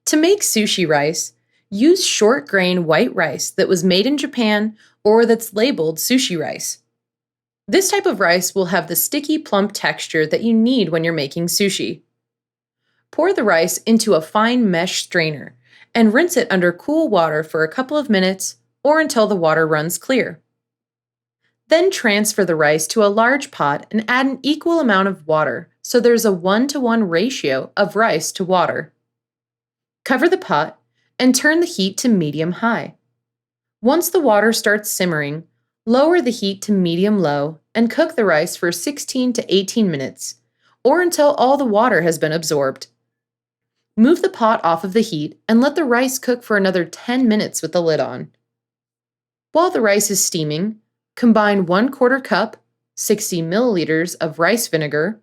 To make sushi rice, use short grain white rice that was made in Japan or that's labeled sushi rice. This type of rice will have the sticky, plump texture that you need when you're making sushi. Pour the rice into a fine mesh strainer and rinse it under cool water for a couple of minutes or until the water runs clear. Then transfer the rice to a large pot and add an equal amount of water so there's a 1-to-1 ratio of rice to water. Cover the pot and turn the heat to medium-high. Once the water starts simmering, lower the heat to medium-low and cook the rice for 16 to 18 minutes, or until all the water has been absorbed. Move the pot off of the heat and let the rice cook for another 10 minutes with the lid on. While the rice is steaming, combine 1/4 cup, 60 milliliters of rice vinegar,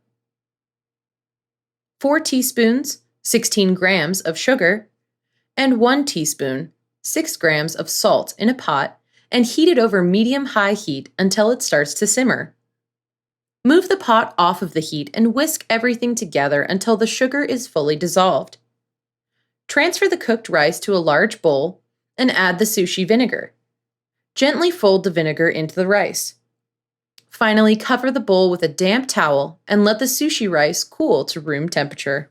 4 teaspoons, 16 grams of sugar, and 1 teaspoon, 6 grams of salt in a pot and heat it over medium-high heat until it starts to simmer. Move the pot off of the heat and whisk everything together until the sugar is fully dissolved. Transfer the cooked rice to a large bowl and add the sushi vinegar. Gently fold the vinegar into the rice. Finally, cover the bowl with a damp towel and let the sushi rice cool to room temperature.